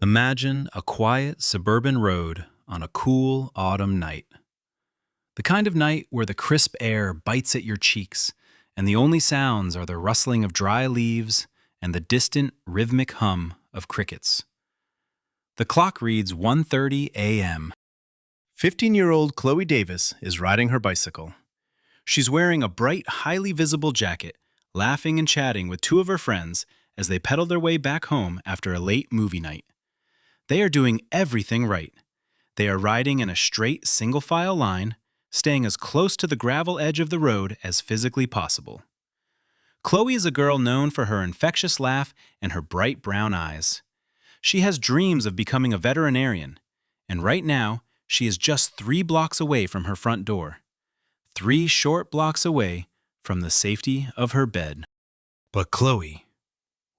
Imagine a quiet suburban road on a cool autumn night. The kind of night where the crisp air bites at your cheeks and the only sounds are the rustling of dry leaves and the distant rhythmic hum of crickets. The clock reads 1:30 a.m. 15-year-old Chloe Davis is riding her bicycle. She's wearing a bright, highly visible jacket, laughing and chatting with two of her friends as they pedal their way back home after a late movie night. They are doing everything right. They are riding in a straight, single-file line, staying as close to the gravel edge of the road as physically possible. Chloe is a girl known for her infectious laugh and her bright brown eyes. She has dreams of becoming a veterinarian, and right now, she is just 3 blocks away from her front door. 3 short blocks away from the safety of her bed. But Chloe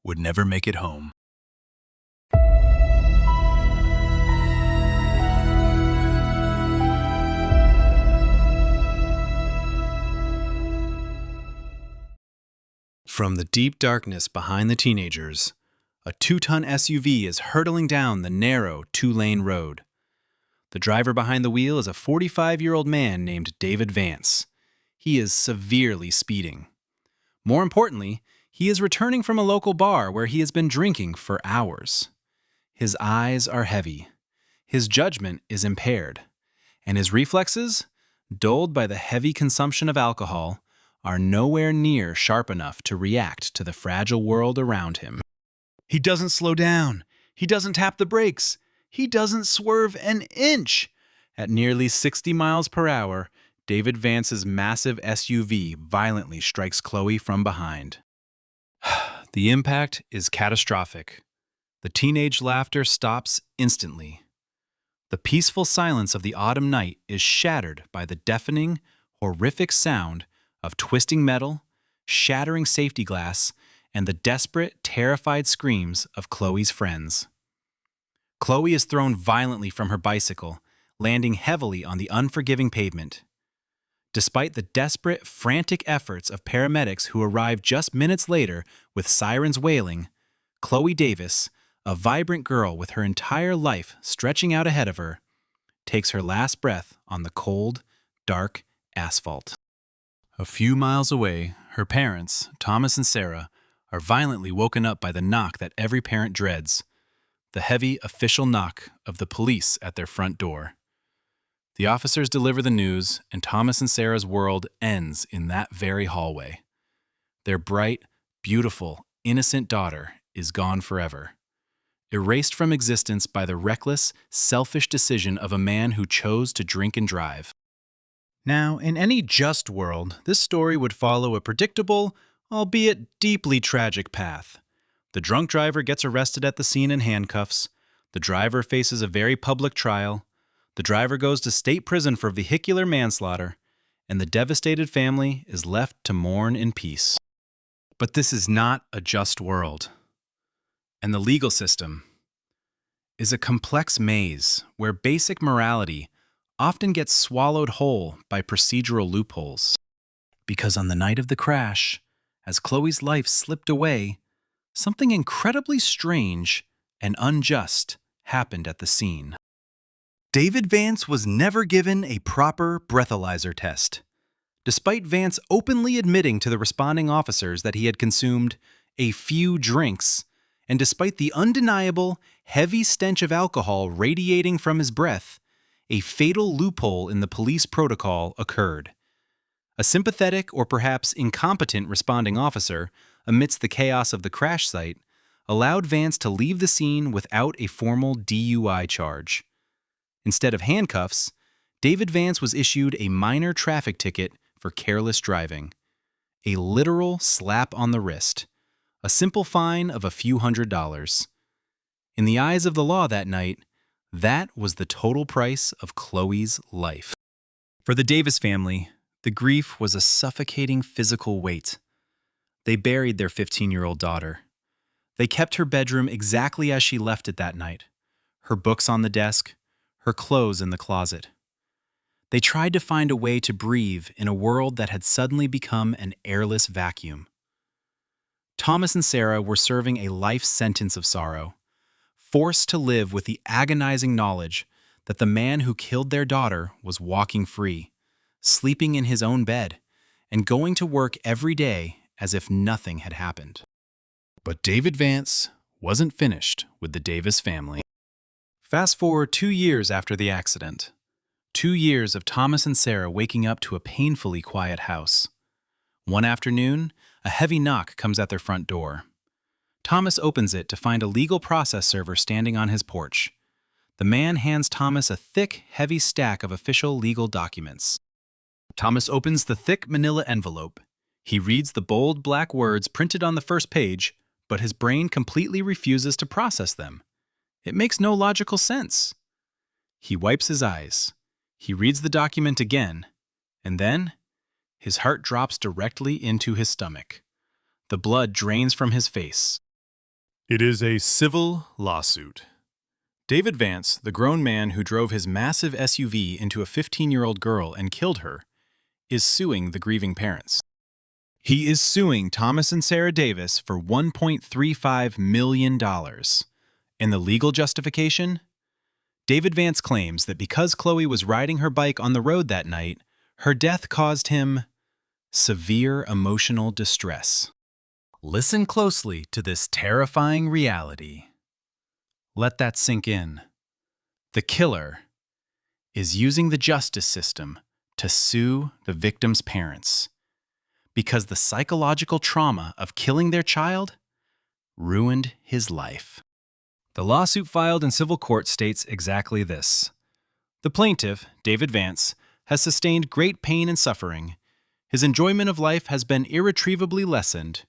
would never make it home. From the deep darkness behind the teenagers, a 2-ton SUV is hurtling down the narrow 2-lane road. The driver behind the wheel is a 45-year-old man named David Vance. He is severely speeding. More importantly, he is returning from a local bar where he has been drinking for hours. His eyes are heavy, his judgment is impaired, and his reflexes, dulled by the heavy consumption of alcohol, are nowhere near sharp enough to react to the fragile world around him. He doesn't slow down. He doesn't tap the brakes. He doesn't swerve an inch. At nearly 60 miles per hour, David Vance's massive SUV violently strikes Chloe from behind. The impact is catastrophic. The teenage laughter stops instantly. The peaceful silence of the autumn night is shattered by the deafening, horrific sound of twisting metal, shattering safety glass, and the desperate, terrified screams of Chloe's friends. Chloe is thrown violently from her bicycle, landing heavily on the unforgiving pavement. Despite the desperate, frantic efforts of paramedics who arrive just minutes later with sirens wailing, Chloe Davis, a vibrant girl with her entire life stretching out ahead of her, takes her last breath on the cold, dark asphalt. A few miles away, her parents, Thomas and Sarah, are violently woken up by the knock that every parent dreads, the heavy official knock of the police at their front door. The officers deliver the news, and Thomas and Sarah's world ends in that very hallway. Their bright, beautiful, innocent daughter is gone forever, erased from existence by the reckless, selfish decision of a man who chose to drink and drive. Now, in any just world, this story would follow a predictable, albeit deeply tragic path. The drunk driver gets arrested at the scene in handcuffs. The driver faces a very public trial. The driver goes to state prison for vehicular manslaughter, and the devastated family is left to mourn in peace. But this is not a just world. And the legal system is a complex maze where basic morality often gets swallowed whole by procedural loopholes. Because on the night of the crash, as Chloe's life slipped away, something incredibly strange and unjust happened at the scene. David Vance was never given a proper breathalyzer test. Despite Vance openly admitting to the responding officers that he had consumed a few drinks, and despite the undeniable, heavy stench of alcohol radiating from his breath, a fatal loophole in the police protocol occurred. A sympathetic or perhaps incompetent responding officer, amidst the chaos of the crash site, allowed Vance to leave the scene without a formal DUI charge. Instead of handcuffs, David Vance was issued a minor traffic ticket for careless driving. A literal slap on the wrist. A simple fine of a few $100s. In the eyes of the law that night, that was the total price of Chloe's life. For the Davis family, the grief was a suffocating physical weight. They buried their 15-year-old daughter. They kept her bedroom exactly as she left it that night. Her books on the desk, her clothes in the closet. They tried to find a way to breathe in a world that had suddenly become an airless vacuum. Thomas and Sarah were serving a life sentence of sorrow. forced to live with the agonizing knowledge that the man who killed their daughter was walking free, sleeping in his own bed, and going to work every day as if nothing had happened. But David Vance wasn't finished with the Davis family. Fast forward 2 years after the accident. 2 years of Thomas and Sarah waking up to a painfully quiet house. One afternoon, a heavy knock comes at their front door. Thomas opens it to find a legal process server standing on his porch. The man hands Thomas a thick, heavy stack of official legal documents. Thomas opens the thick manila envelope. He reads the bold black words printed on the first page, but his brain completely refuses to process them. It makes no logical sense. He wipes his eyes. He reads the document again, and then his heart drops directly into his stomach. The blood drains from his face. It is a civil lawsuit. David Vance, the grown man who drove his massive SUV into a 15-year-old girl and killed her, is suing the grieving parents. He is suing Thomas and Sarah Davis for $1.35 million. In the legal justification, David Vance claims that because Chloe was riding her bike on the road that night, her death caused him severe emotional distress. Listen closely to this terrifying reality. Let that sink in. The killer is using the justice system to sue the victim's parents because the psychological trauma of killing their child ruined his life. The lawsuit filed in civil court states exactly this. The plaintiff, David Vance, has sustained great pain and suffering. His enjoyment of life has been irretrievably lessened.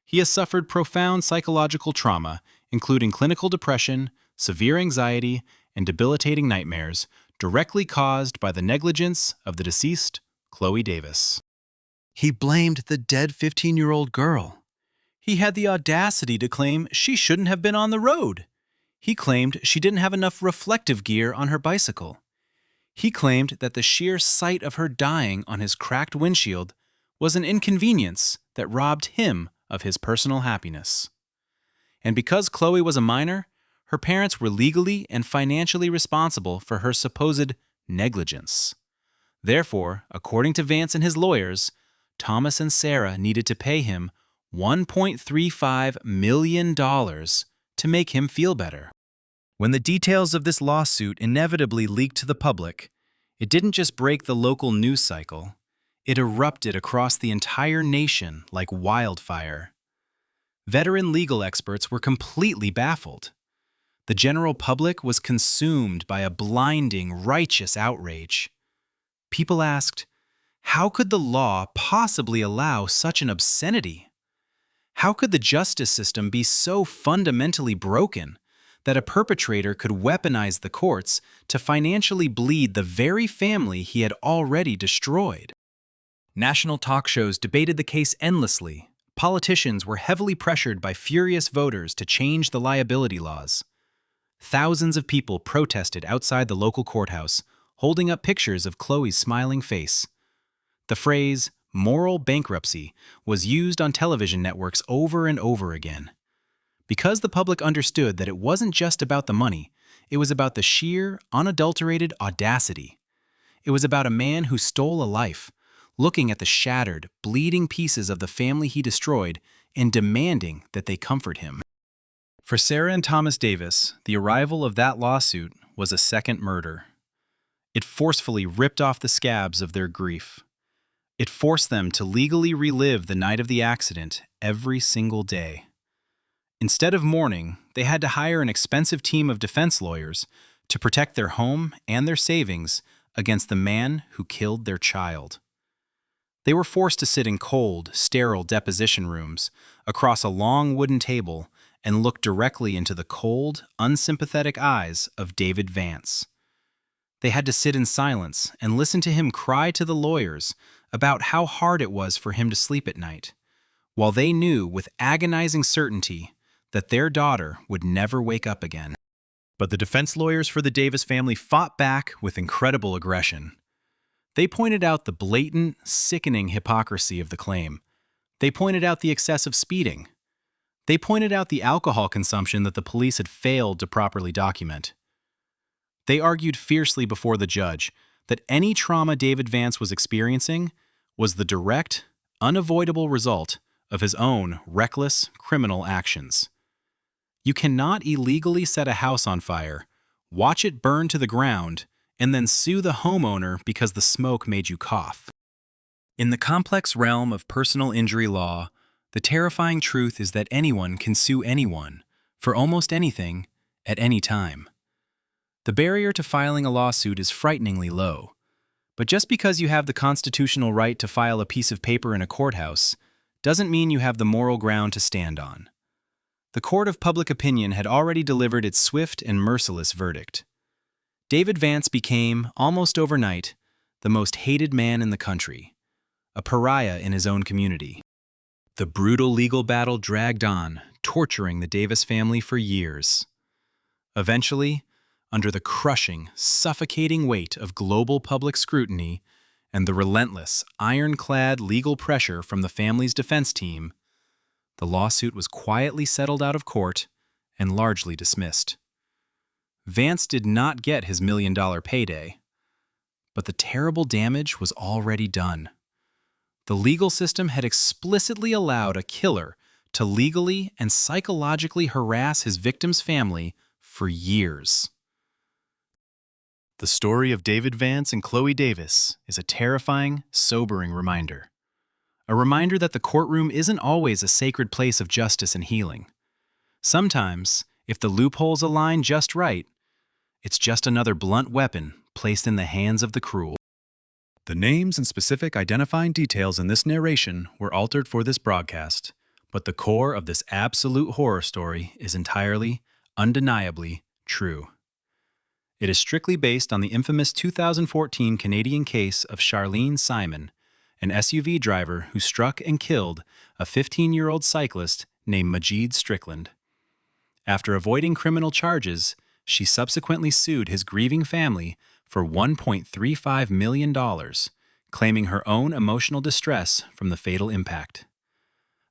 He has suffered profound psychological trauma, including clinical depression, severe anxiety, and debilitating nightmares, directly caused by the negligence of the deceased, Chloe Davis. He blamed the dead 15-year-old girl. He had the audacity to claim she shouldn't have been on the road. He claimed she didn't have enough reflective gear on her bicycle. He claimed that the sheer sight of her dying on his cracked windshield was an inconvenience that robbed him of his personal happiness. And because Chloe was a minor, her parents were legally and financially responsible for her supposed negligence. Therefore, according to Vance and his lawyers, Thomas and Sarah needed to pay him $1.35 million to make him feel better. When the details of this lawsuit inevitably leaked to the public, it didn't just break the local news cycle, it erupted across the entire nation like wildfire. Veteran legal experts were completely baffled. The general public was consumed by a blinding, righteous outrage. People asked, how could the law possibly allow such an obscenity? How could the justice system be so fundamentally broken that a perpetrator could weaponize the courts to financially bleed the very family he had already destroyed? National talk shows debated the case endlessly. Politicians were heavily pressured by furious voters to change the liability laws. Thousands of people protested outside the local courthouse, holding up pictures of Chloe's smiling face. The phrase, moral bankruptcy, was used on television networks over and over again. Because the public understood that it wasn't just about the money, it was about the sheer, unadulterated audacity. It was about a man who stole a life, looking at the shattered, bleeding pieces of the family he destroyed and demanding that they comfort him. For Sarah and Thomas Davis, the arrival of that lawsuit was a second murder. It forcefully ripped off the scabs of their grief. It forced them to legally relive the night of the accident every single day. Instead of mourning, they had to hire an expensive team of defense lawyers to protect their home and their savings against the man who killed their child. They were forced to sit in cold, sterile deposition rooms across a long wooden table and look directly into the cold, unsympathetic eyes of David Vance. They had to sit in silence and listen to him cry to the lawyers about how hard it was for him to sleep at night, while they knew with agonizing certainty that their daughter would never wake up again. But the defense lawyers for the Davis family fought back with incredible aggression. They pointed out the blatant, sickening hypocrisy of the claim. They pointed out the excessive speeding. They pointed out the alcohol consumption that the police had failed to properly document. They argued fiercely before the judge that any trauma David Vance was experiencing was the direct, unavoidable result of his own reckless criminal actions. You cannot illegally set a house on fire, watch it burn to the ground, and then sue the homeowner because the smoke made you cough. In the complex realm of personal injury law, the terrifying truth is that anyone can sue anyone for almost anything at any time. The barrier to filing a lawsuit is frighteningly low. But just because you have the constitutional right to file a piece of paper in a courthouse doesn't mean you have the moral ground to stand on. The court of public opinion had already delivered its swift and merciless verdict. David Vance became, almost overnight, the most hated man in the country, a pariah in his own community. The brutal legal battle dragged on, torturing the Davis family for years. Eventually, under the crushing, suffocating weight of global public scrutiny and the relentless, ironclad legal pressure from the family's defense team, the lawsuit was quietly settled out of court and largely dismissed. Vance did not get his million-dollar payday, but the terrible damage was already done. The legal system had explicitly allowed a killer to legally and psychologically harass his victim's family for years. The story of David Vance and Chloe Davis is a terrifying, sobering reminder. A reminder that the courtroom isn't always a sacred place of justice and healing. Sometimes, if the loopholes align just right, it's just another blunt weapon placed in the hands of the cruel. The names and specific identifying details in this narration were altered for this broadcast, but the core of this absolute horror story is entirely, undeniably true. It is strictly based on the infamous 2014 Canadian case of Charlene Simon, an SUV driver who struck and killed a 15-year-old cyclist named Majid Strickland. After avoiding criminal charges, she subsequently sued his grieving family for $1.35 million, claiming her own emotional distress from the fatal impact.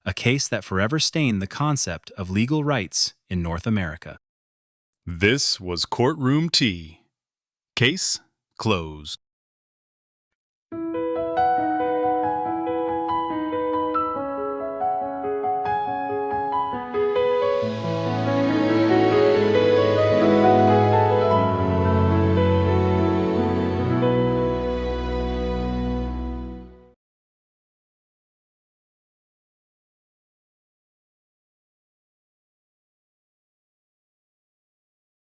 A case that forever stained the concept of legal rights in North America. This was Courtroom Tea. Case closed.